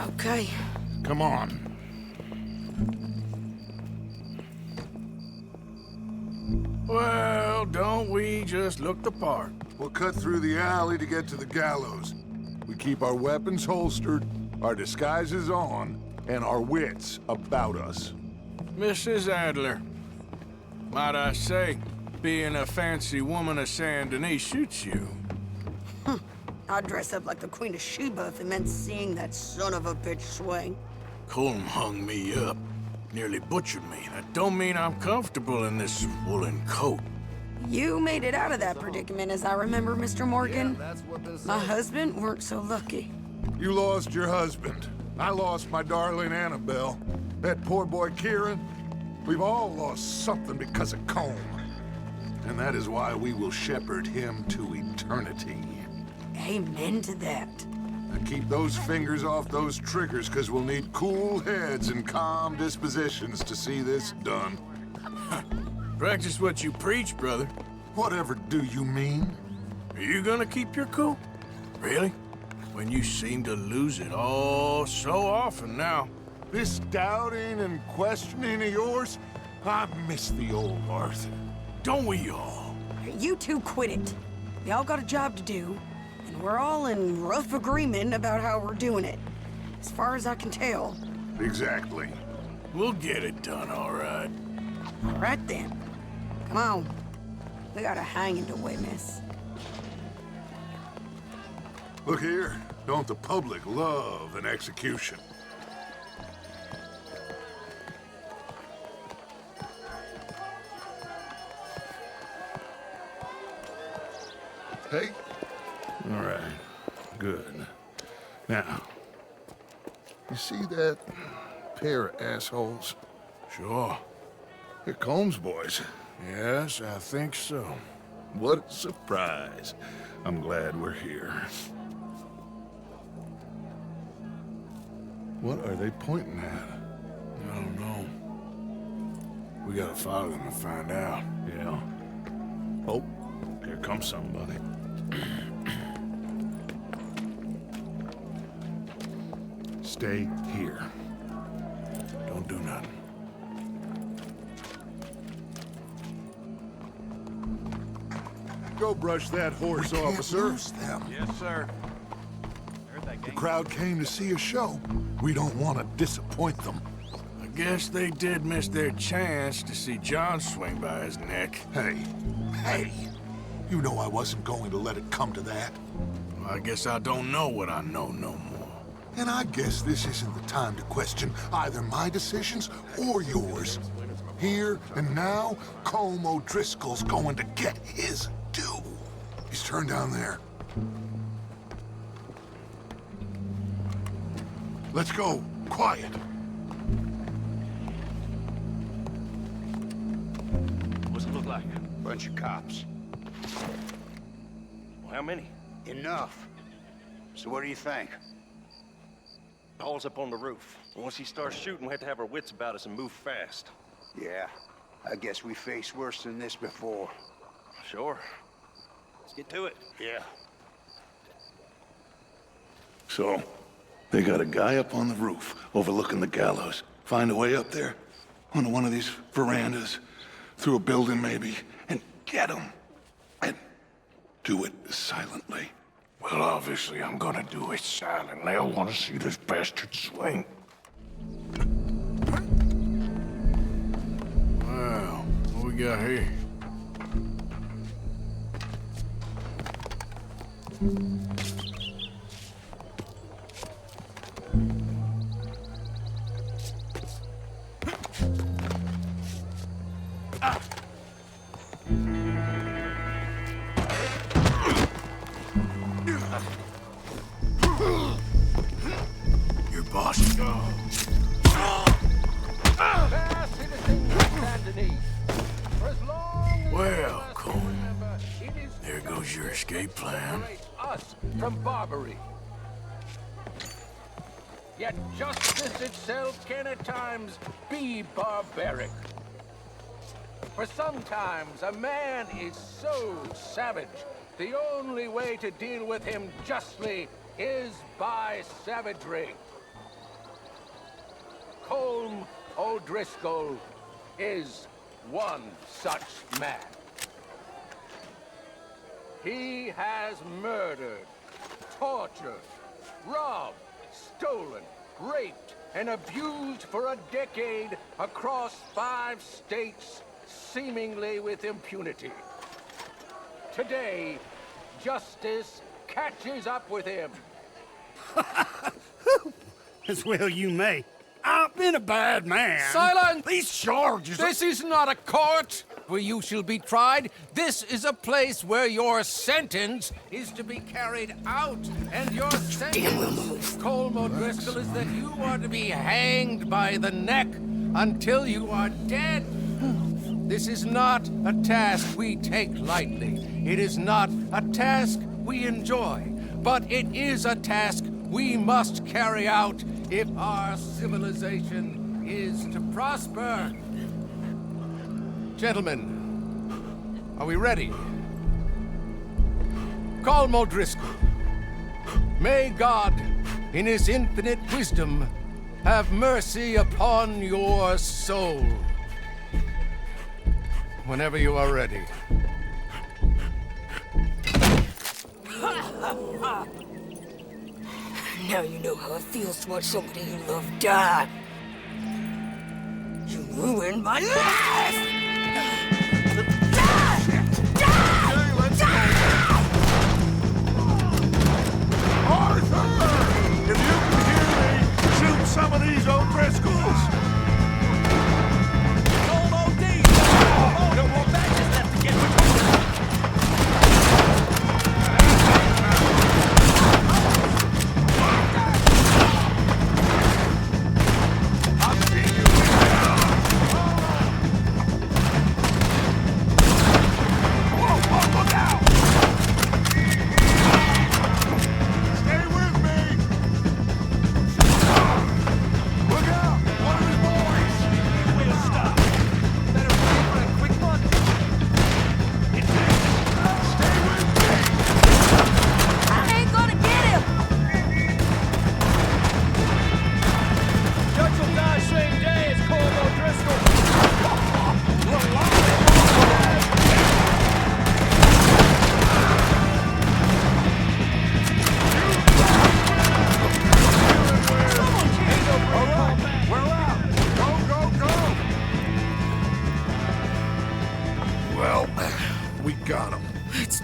Okay. Come on. Well, don't we just look the part? We'll cut through the alley to get to the gallows. We keep our weapons holstered, our disguises on, and our wits about us. Mrs. Adler, might I say, being a fancy woman of Saint Denis shoots you. I'd dress up like the Queen of Sheba if it meant seeing that son of a bitch swing. Kolm hung me up, nearly butchered me. That don't mean I'm comfortable in this woolen coat. You made it out of that predicament, as I remember, Mr. Morgan. My husband weren't so lucky. You lost your husband. I lost my darling Annabelle. That poor boy Kieran. We've all lost something because of Kolm. And that is why we will shepherd him to eternity. Amen to that. Now keep those fingers off those triggers, because we'll need cool heads and calm dispositions to see this done. Practice what you preach, brother. Whatever do you mean? Are you gonna keep your cool? Really? When you seem to lose it all so often now. This doubting and questioning of yours, I miss the old Arthur. Don't we all? You two quit it. Y'all got a job to do, and we're all in rough agreement about how we're doing it. As far as I can tell. Exactly. We'll get it done, all right. All right then. Come on. We got a hanging to witness. Look here, don't the public love an execution? Hey? All right, good. Now, you see that pair of assholes? Sure. They're Combs boys. Yes, I think so. What a surprise. I'm glad we're here. What are they pointing at? I don't know. We gotta follow them and find out. Yeah. Oh, here comes somebody. Stay here. Don't do nothing. Go brush that horse, officer. Them. Yes, sir. The crowd came to see a show. We don't want to disappoint them. I guess they did miss their chance to see John swing by his neck. Hey, you know I wasn't going to let it come to that. Well, I guess I don't know what I know no more. And I guess this isn't the time to question either my decisions or yours. Here and now, Colm O'Driscoll's going to get his due. He's turned down there. Let's go. Quiet. What's it look like? Bunch of cops. Well, how many? Enough. So what do you think? Paul's up on the roof. Once he starts shooting, we have to have our wits about us and move fast. Yeah, I guess we faced worse than this before. Sure. Let's get to it. Yeah. So, they got a guy up on the roof overlooking the gallows. Find a way up there, onto one of these verandas, through a building maybe, and get him. And do it silently. Well, obviously, I'm gonna do it silently. I want to see this bastard swing. Well, what we got here? Your boss. Well, Colm, there goes your escape plan. Us from Barbary. Yet justice itself can at times be barbaric. For sometimes a man is so savage, the only way to deal with him justly is by savagery. Kolm O'Driscoll is one such man. He has murdered, tortured, robbed, stolen, raped, and abused for a decade across 5 states, seemingly with impunity. Today, justice catches up with him. As well you may. I've been a bad man. Silence! These charges... This is not a court where you shall be tried. This is a place where your sentence is to be carried out. And your sentence, Kolm O'Driscoll, is that you are to be hanged by the neck until you are dead. This is not a task we take lightly. It is not a task we enjoy. But it is a task we must carry out if our civilization is to prosper. Gentlemen, are we ready? Kolm O'Driscoll, may God, in his infinite wisdom, have mercy upon your soul. Whenever you are ready. Now you know how it feels to watch somebody you love die. You ruined my life! Arthur! If you can hear me, shoot some of these O'Driscolls! Old OD! Oh, no more badges left to get between.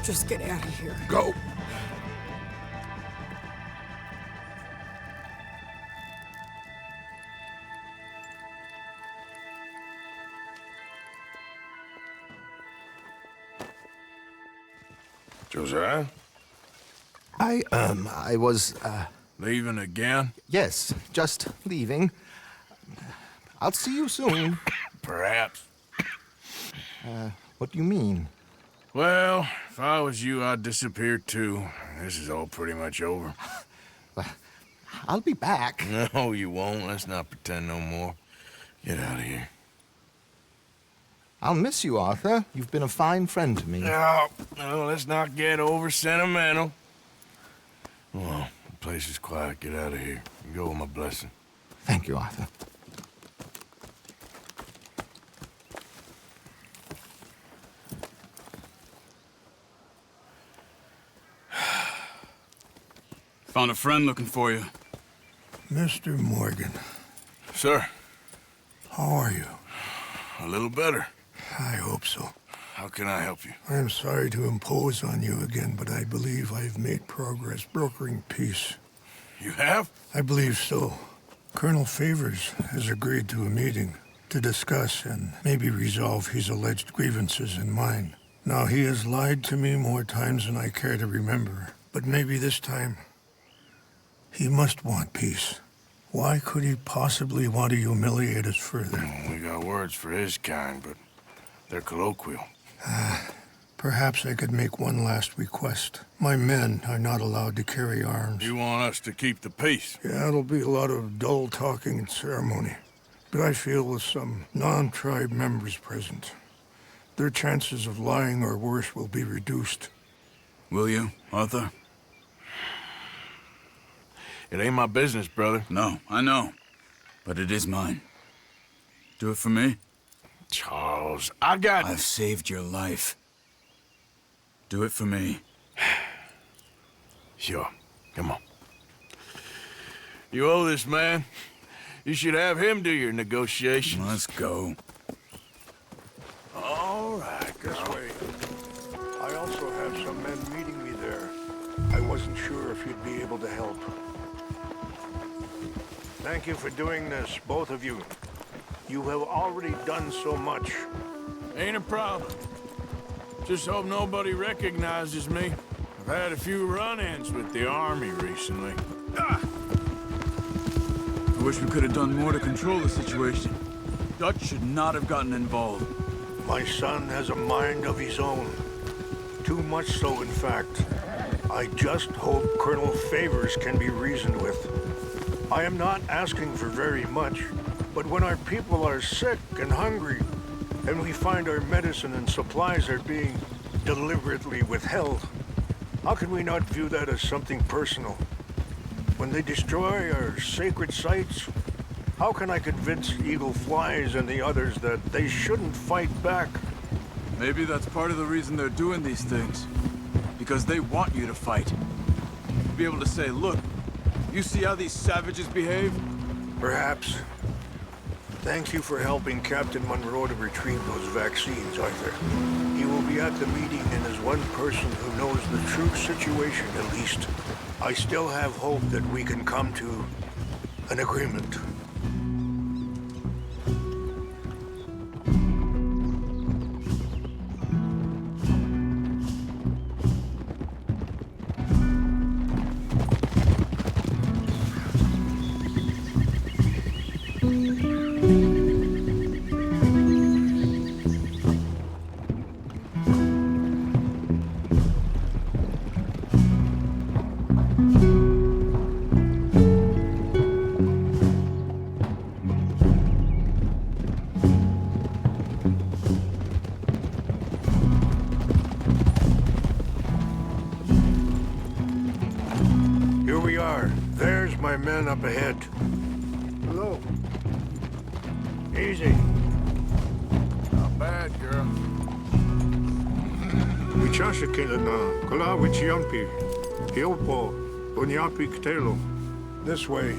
Just get out of here. Go! Josiah? I was, Leaving again? yes, just leaving. I'll see you soon. Perhaps. What do you mean? Well, if I was you, I'd disappear too. This is all pretty much over. Well, I'll be back. No, you won't. Let's not pretend no more. Get out of here. I'll miss you, Arthur. You've been a fine friend to me. No, let's not get over sentimental. Well, the place is quiet. Get out of here. You go with my blessing. Thank you, Arthur. Found a friend looking for you. Mr. Morgan, Sir, how are you? a little better. I hope so. How can I help you? I am sorry to impose on you again, but I believe I've made progress brokering peace. You have? I believe so. Colonel Favors has agreed to a meeting to discuss and maybe resolve his alleged grievances and mine. Now, he has lied to me more times than I care to remember, but maybe this time he must want peace. Why could he possibly want to humiliate us further? We got words for his kind, but they're colloquial. Perhaps I could make one last request. My men are not allowed to carry arms. You want us to keep the peace? Yeah, it'll be a lot of dull talking and ceremony. But I feel with some non-tribe members present, their chances of lying or worse will be reduced. Will you, Arthur? It ain't my business, brother. No, I know. but it is mine. Do it for me? Charles, I've saved your life. Do it for me. Sure. Come on. You owe this man. You should have him do your negotiations. Let's go. All right, This way. I also have some men meeting me there. I wasn't sure if you'd be able to help. Thank you for doing this, both of you. You have already done so much. Ain't a problem. Just hope nobody recognizes me. I've had a few run-ins with the army recently. I wish we could have done more to control the situation. Dutch should not have gotten involved. My son has a mind of his own. Too much so, in fact. I just hope Colonel Favors can be reasoned with. I am not asking for very much, but when our people are sick and hungry, and we find our medicine and supplies are being deliberately withheld, how can we not view that as something personal? When they destroy our sacred sites, how can I convince Eagle Flies and the others that they shouldn't fight back? Maybe that's part of the reason they're doing these things. Because they want you to fight. To be able to say, look, you see how these savages behave? Perhaps. Thank you for helping Captain Monroe to retrieve those vaccines, Arthur. He will be at the meeting and is one person who knows the true situation, at least. I still have hope that we can come to an agreement. My men up ahead. Hello. Easy. Not bad, girl. This way.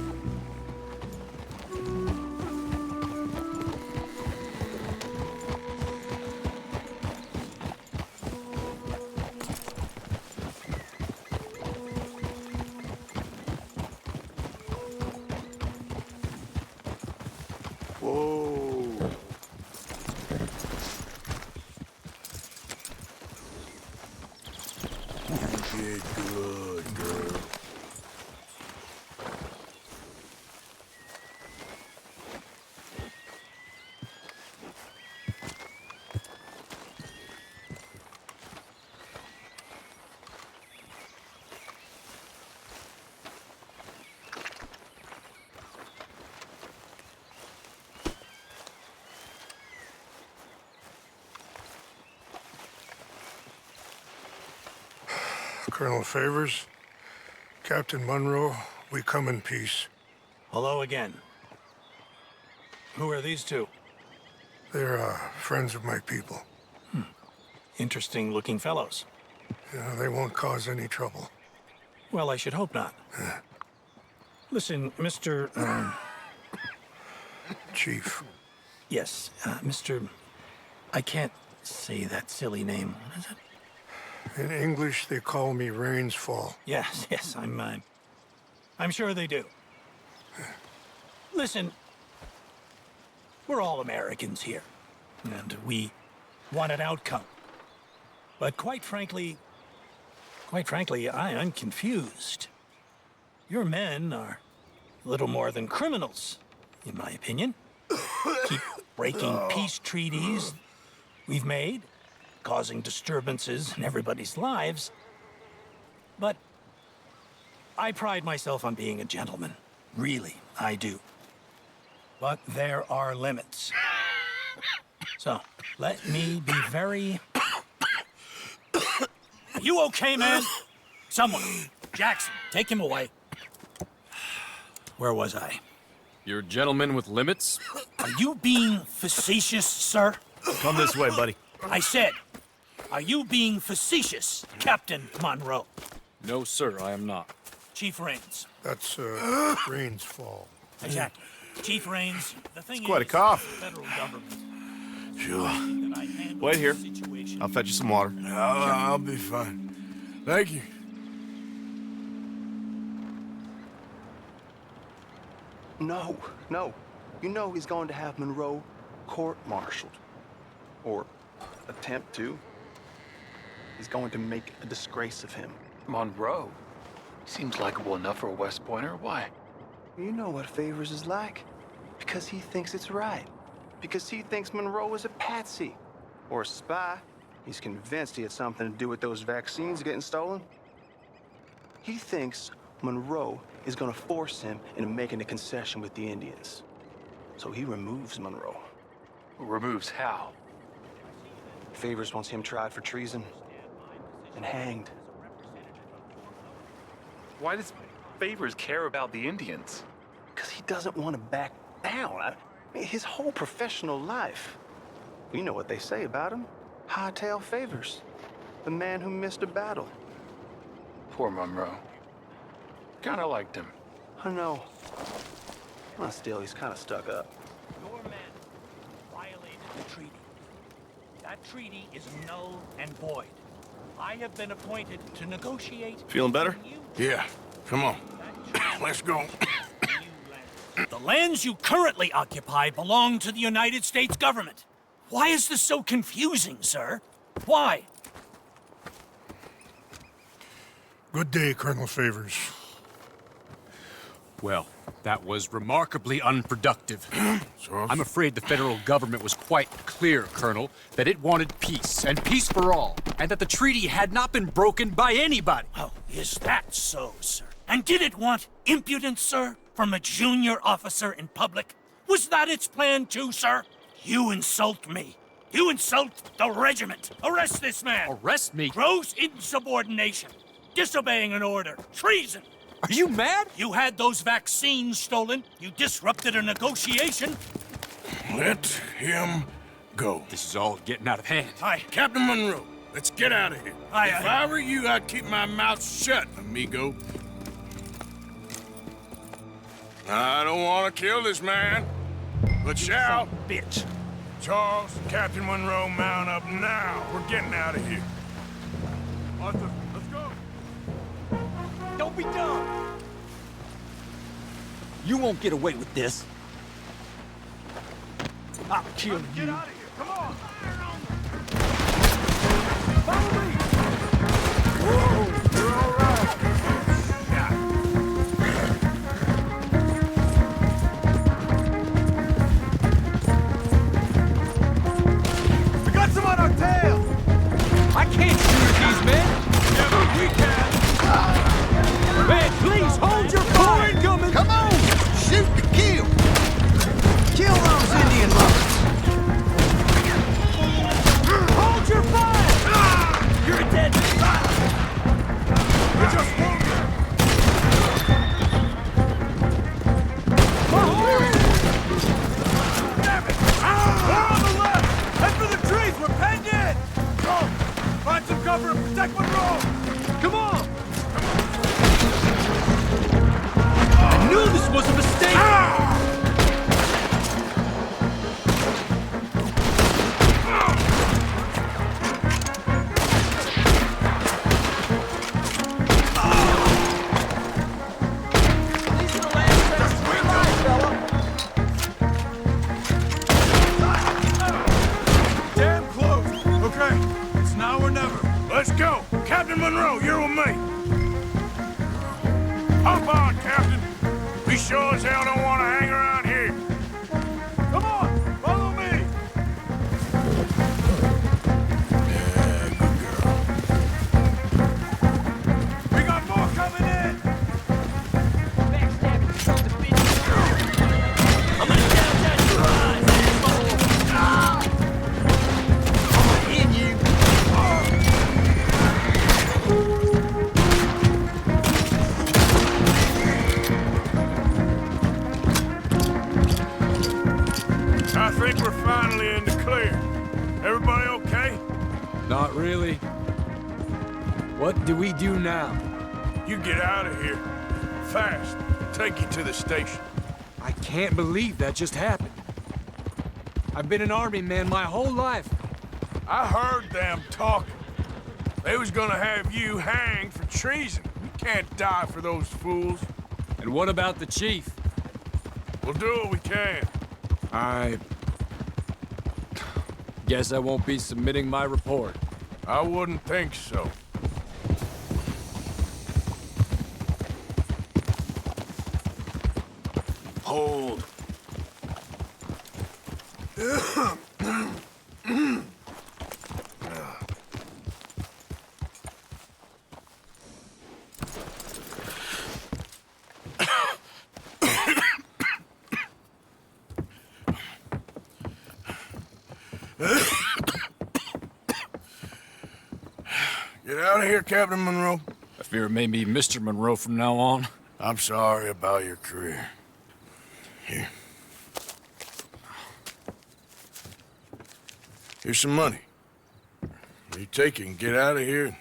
Colonel Favors, Captain Monroe, we come in peace. Hello again. Who are these two? They're friends of my people. Interesting looking fellows. Yeah, they won't cause any trouble. Well, I should hope not. Listen, Mr. Chief. Yes, Mr. I can't say that silly name. What is it? In English, they call me Rainsfall. Yes, I'm sure they do. Listen, we're all Americans here, and we want an outcome. But quite frankly, I am confused. Your men are a little more than criminals, in my opinion. Keep breaking peace treaties we've made, causing disturbances in everybody's lives. But I pride myself on being a gentleman. Really, I do. But there are limits. So, let me be very... Are you okay, man? Someone. Jackson, take him away. Where was I? You're a gentleman with limits? Are you being facetious, sir? Come this way, buddy. I said, are you being facetious, Captain Monroe? No, sir, I am not. Chief Rains. That's, Rains' fault. Exactly. Chief Rains, the thing It's quite a is, cough. the federal government. Sure. Wait here. I'll fetch you some water. I'll be fine. Thank you. No, no. You know he's going to have Monroe court-martialed. Or attempt to. He's going to make a disgrace of him. Monroe? Seems likable enough for a West Pointer. Why? You know what Favors is like. Because he thinks it's right. Because he thinks Monroe is a patsy. Or a spy. He's convinced he had something to do with those vaccines getting stolen. He thinks Monroe is gonna force him into making a concession with the Indians. So he removes Monroe. Removes how? Favors wants him tried for treason and hanged. Why does Favors care about the Indians? Because he doesn't want to back down. I mean, his whole professional life. You know what they say about him. Hightail Favors. The man who missed a battle. Poor Monroe. Kinda liked him. I know. Well, still, he's kind of stuck up. Your men violated the treaty. That treaty is null and void. I have been appointed to negotiate... Feeling better? Yeah, come on. Let's go. The lands you currently occupy belong to the United States government. Why is this so confusing, sir? Why? Good day, Colonel Favors. Well, that was remarkably unproductive. I'm afraid the federal government was quite clear, Colonel, that it wanted peace, and peace for all, and that the treaty had not been broken by anybody. Oh, is that so, sir? And did it want impudence, sir, from a junior officer in public? Was that its plan too, sir? You insult me. You insult the regiment. Arrest this man. Arrest me? Gross insubordination. Disobeying an order. Treason. Are you mad? You had those vaccines stolen. You disrupted a negotiation. Let him go. This is all getting out of hand. Aye. Captain Monroe, let's get out of here. Aye, If aye. I were you, I'd keep my mouth shut, amigo. I don't want to kill this man, but shall. Bitch. Charles, Captain Monroe, mount up now. We're getting out of here. Arthur, let's go. Don't be dumb. You won't get away with this. I'll kill you. Get out of here. Come on. Follow me. Whoa, you're all right. We got some on our tail. I can't shoot at these men. Yeah, but we can. Man, please hold your fire. Incoming. Come on! Shoot to kill! Kill those Indian lovers! Hold your fire. You're dead. We just wounded. Damn it! We're on the left. Head for the trees. We're penned in. Go. Find some cover and protect Monroe. Come on. I knew this was a mistake! Damn close. Okay, it's now or never. Let's go. Captain Monroe, you're with me. Hop on, Captain. We sure as hell don't want to hang around here. Come on, follow me! Yeah, good girl. We got more coming in! I'm gonna gouge your eyes, asshole! I'm gonna hit you! Not really. What do we do now? You get out of here. Fast. Take you to the station. I can't believe that just happened. I've been an army man my whole life. I heard them talking. They was gonna have you hanged for treason. You can't die for those fools. And what about the chief? We'll do what we can. I guess I won't be submitting my report. I wouldn't think so. Hold. Get out of here, Captain Monroe. I fear it may be Mr. Monroe from now on. I'm sorry about your career. Here. Here's some money. You take it and get out of here and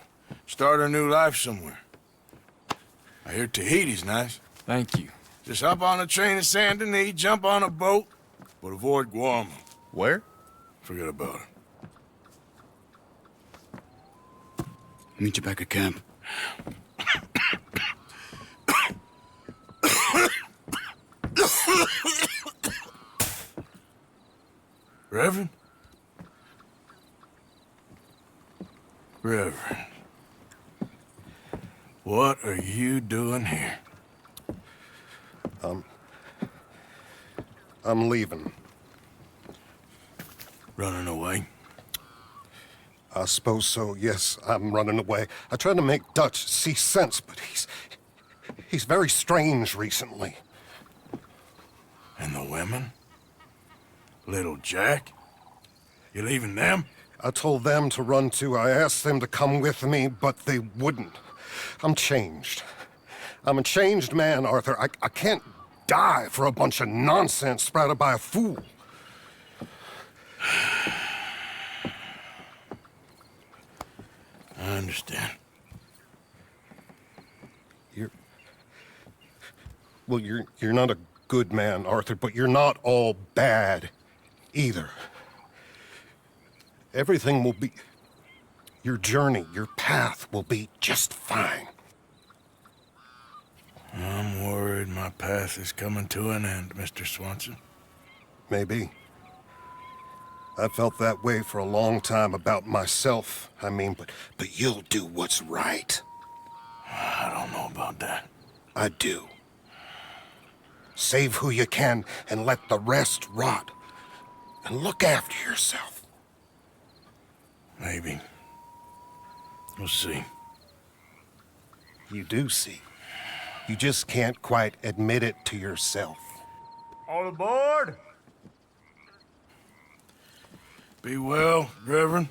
start a new life somewhere. I hear Tahiti's nice. Thank you. Just hop on a train to Saint Denis, jump on a boat, but avoid Guam. Where? Forget about it. Meet you back at camp. Reverend? Reverend. What are you doing here? I'm leaving. Running away? I suppose so, yes, I'm running away. I tried to make Dutch see sense, but he's very strange recently. And the women? Little Jack? You leaving them? I told them to run too. I asked them to come with me, but they wouldn't. I'm changed. I'm a changed man, Arthur. I can't die for a bunch of nonsense sprouted by a fool. I understand. You're not a good man, Arthur, but you're not all bad either. Everything will be... Your journey, your path will be just fine. I'm worried my path is coming to an end, Mr. Swanson. Maybe. I felt that way for a long time about myself, I mean, but you'll do what's right. I don't know about that. I do. Save who you can and let the rest rot. And look after yourself. Maybe. We'll see. You do see. You just can't quite admit it to yourself. All aboard! Be well, Reverend.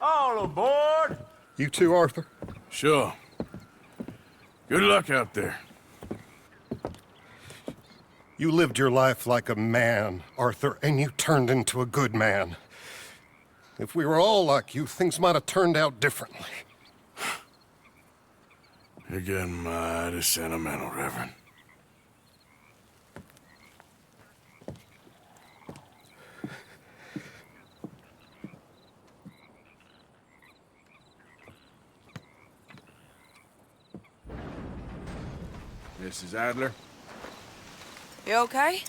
All aboard! You too, Arthur? Sure. Good luck out there. You lived your life like a man, Arthur, and you turned into a good man. If we were all like you, things might have turned out differently. You're getting mighty sentimental, Reverend. Mrs. Adler? You okay?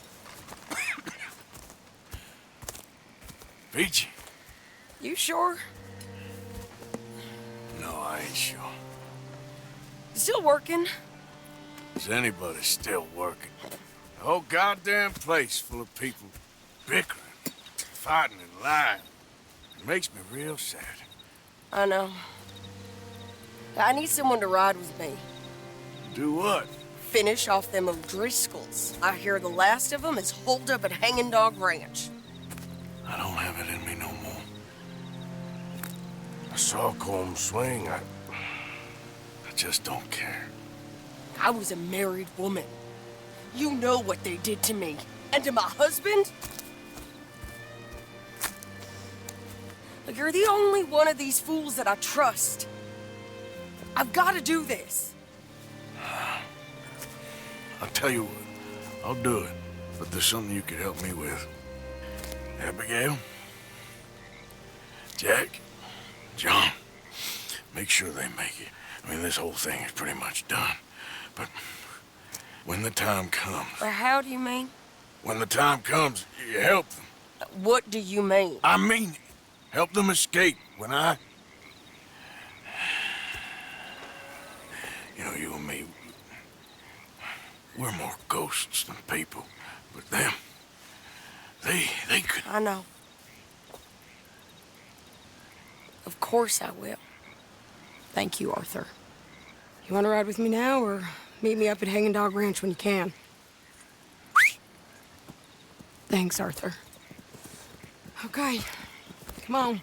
Peachy? You sure? No, I ain't sure. Still working? Is anybody still working? The whole goddamn place full of people bickering, fighting and lying. It makes me real sad. I know. I need someone to ride with me. Do what? Finish off them O'Driscolls. I hear the last of them is holed up at Hanging Dog Ranch. I don't have it in me no more. I saw Kolm swing. I just don't care. I was a married woman. You know what they did to me. And to my husband? Like, you're the only one of these fools that I trust. I've got to do this. I'll tell you what, I'll do it, but there's something you could help me with. Abigail, Jack, John, make sure they make it. I mean, this whole thing is pretty much done. But when the time comes... How do you mean? When the time comes, you help them. What do you mean? I mean, help them escape. When I... You know, you and me, we're more ghosts than people. But them, they could... I know. Of course I will. Thank you, Arthur. You want to ride with me now, or meet me up at Hanging Dog Ranch when you can? Thanks, Arthur. Okay, come on.